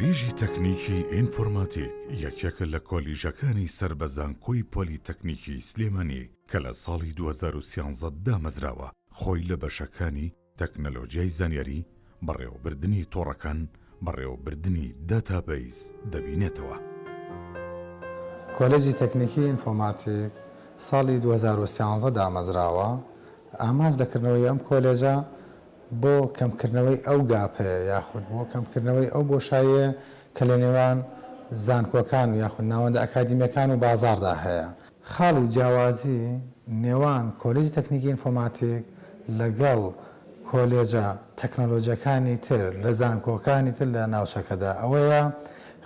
کۆلیژی تەکنیکی ئینفۆرماتیک یەکێکە لە کۆلیژەکانی سربەزانکۆی پۆلیتەکنیکی سلێمانی کە لە ساڵی 2013 دامەزراوە خۆی لە بەشەکانی تەکنەلۆجیای زانیاری بەڕێوەبردننی تۆڕەکان بەڕێوەبردننی داتابەیز دەبینێتەوە. کۆلیژی تەکنیکی ئینفۆرماتیک ساڵی 2013 دامەزراوە. ئامانج لەکردنەوەی ئەم کۆلێژە بۆ کەمکردنەوەی ئەو گاپەیە یاخود بۆ کەمکردنەوەی ئەو بۆشاییە کە لە نێوان زانکۆکان و یاخود ناوەندە ئەکادیمیەکان و بازاردا هەیە. خاڵی جیاوازی نێوان کۆلیژی تەکنیکی ئینفۆرماتیک لەگەڵ کۆلێجە تەکنۆلۆجیەکانی تر لە زانکۆکانی تر لە ناوچەکەدا ئەوەیە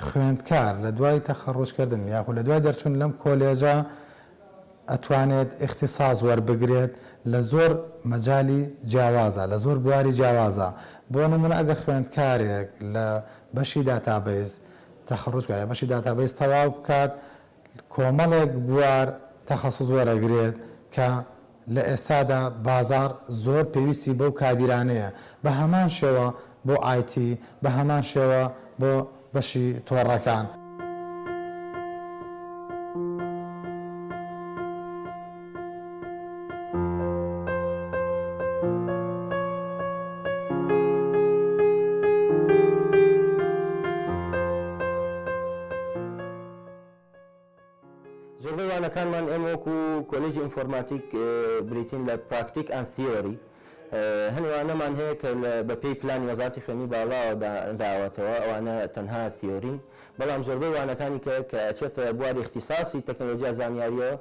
خوێندکار لە دوای تەخەڕوجکردن یاخود لە دوای دەرچوون لەم کۆلێجە ئەتوانێت اختصاص وەربگرێت لە زۆر مەجالی جیاوازە لە زۆر بواری جیاوازە. بۆ نمونە ئەگەر خوێندکارێک لە بەشی داتابیز تەخەڕوجکە بەشی داتابیز تەواو بکات کۆمەڵێک بوار تەخەسوس وەرەگرێت کە لە ئێستادا بازار زۆر پێویستی بەو کادیرانەیە بە هەمان شێوە بۆ ئایتی بە هەمان شێوە بۆ بەشی تۆڕەکان. زۆربەی وانەکانمان ئێمە وەکو کۆلیژی ئینفۆرماتیک بریتین لە پراکتیک ئەند تیۆری هەنوانەمان هەیە کە بە پێی پلانی وەزارەتی خوێنی باڵاوە داوەتەوە ئەوانە تەنها تیۆرین، بەڵام زۆربەی وانەکانی کە ئەچێتە بواری اختصاصی تەکنۆلۆجیا زانیاریەوە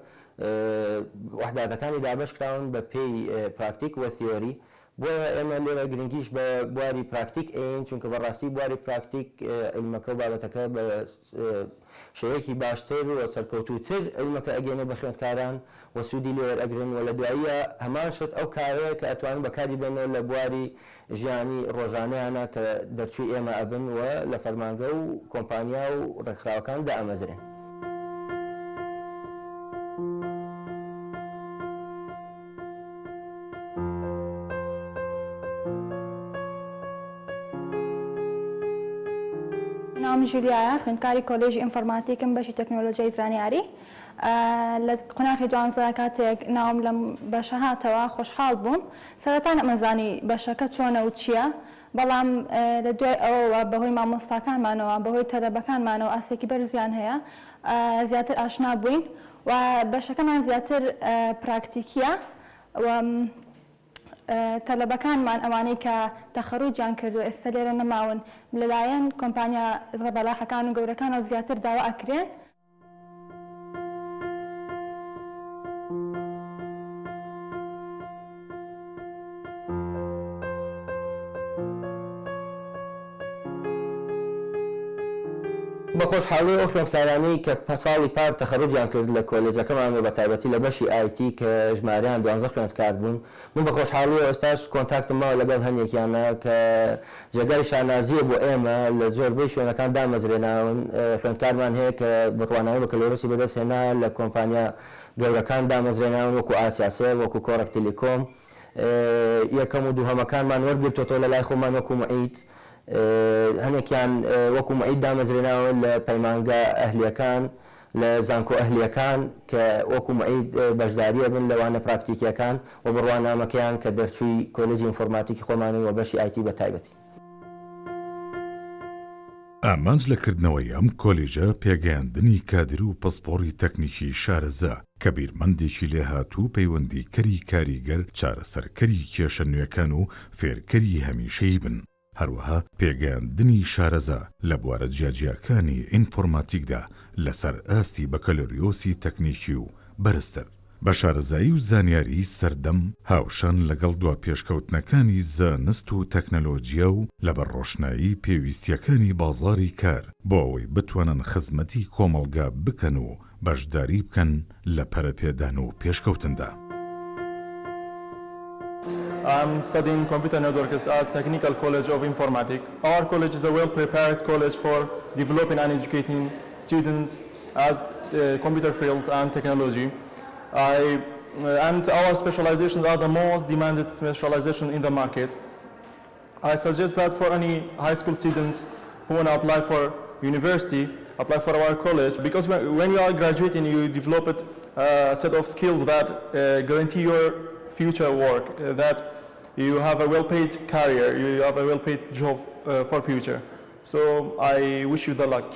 وەحداتەکانی دابەشکراون بە پێی پراکتیک وە تیۆری. بۆیە ئێمە لێرە گرنگیش بە بواری پراکتیک ئەین چونکە بەڕاستی بواری پراکتیک علمەکە و بابەتەکە بە شێوەیەکی باشتر و سەرکەوتووتر علمەکە ئەگەێنێ بە خوێندکاران و سوودی لێوەر ئەگرن و لە دواییە هەمان شت ئەو کارەیە کە ئەتوانن بەکاری بێنەوە لە بواری ژیانی ڕۆژانەیانە کە دەرچووی ئێمە ئەبن و لە فەرمانگە و کۆمپانیا و ڕێکخراوەکان دائەمەزرێن. ناوم جولیایە، خوێندکاری کۆلیژی ئینفۆرماتیکم بەشی تەکنۆلۆجیای زانیاری. لە قۆناغی 12 کاتێک ناوم لەم بەشە هاتەوە خۆشحاڵ بووم. سەرەتا نەمەزانی بەشەکە چۆنە و چییە، بەڵام لە دوای ئەوەوە بەهۆی مامۆستاکانمانەوە بەهۆی تەلەبەکانمانەوە ئاسێکی بەرزیان هەیە زیاتر ئاشنا بووین و بەشەکەمان زیاتر پراکتیکیە و تەلەبەکانمان ئەوانەی کە تەخەڕوجیان کردو ئێستا لێرە نەماون لەلایەن کۆمپانیا بەلاحەکان و گەورەکانەوە زیاتر داوا ئەکرێن. بە خۆشحاڵی ئەو خوێندکارانەی کە ساڵی پار تەخەڕوجیان کرد لە کۆلێجەکەمان و بە تایبەتی لە بەشی ئایتی کە ژمارەیان 12 خوێندکار بوون، من بە خۆشحاڵی ئێستاش کۆنتاکتمەوە لەگەڵ هەندێکیانە کە جێگای شانازیە بۆ ئێمە لە زۆربەی شوێنەکان دامەزرێناون. خوێندکارمان هەیە کە بڕواناوی بەکەلۆرسی بەدەستهێنا لە کۆمپانیا گەورەکان دامەزرێناون وەکو ئاسیاسێ وەکو کۆڕک تیلیکۆم. یەکەم و دووهەمەکانمان وەرگرتوەوە لە لای خۆمان وەکو مەعید، هەنێکیان وەکو مەعید دامەزرێناوە لە پەیمانگە ئەهلیەکان لە زانکۆ ئەهلیەکان کە وەکو مەعید بەشداریە بن لەوانە پراکتیکیەکان و بڕوانامەکەیان کە دەرچووی کۆلیژی ئینفۆرماتیکی خۆمانی و بەشی ئایتی بە تایبەتی. ئامانج لەکردنەوەی ئەم کۆلیژە پێگەیاندنی کادر و پەسپۆڕی تەکنیکی شارەزا کە بیرمەندێکی لێهاتوو پەیوەندیکەری کاریگەر چارەسەرکەری کێشە نوێەکان و فێرکەری هەمیشەیی بن. هەروەها پێگەیاندنی شارەزا لە بوارە جیاجیاکانی ئینفۆرماتیکدا لەسەر ئاستی بەکەلۆریۆسی تەکنیکی و بەرزتر بە شارەزایی و زانیاری سەردەم هاوشان لەگەڵ دوا پێشکەوتنەکانی زانست و تەکنەلۆجیا و لەبەر ڕۆشنایی پێویستیەکانی بازاری کار بۆ ئەوەی بتوانن خزمەتی کۆمەڵگا بکەن و بەشداری بکەن لە پەرەپێدان و پێشکەوتندا. I'm studying computer networks at Technical College of Informatics. Our college is a well-prepared college for developing and educating students at the computer field and technology. And our specializations are the most demanded specialization in the market. I suggest that for any high school students who want to apply for university, apply for our college, because when you are graduating, you develop a set of skills that guarantee your future work, that you have a well-paid career, you have a well-paid job for future. So I wish you the luck.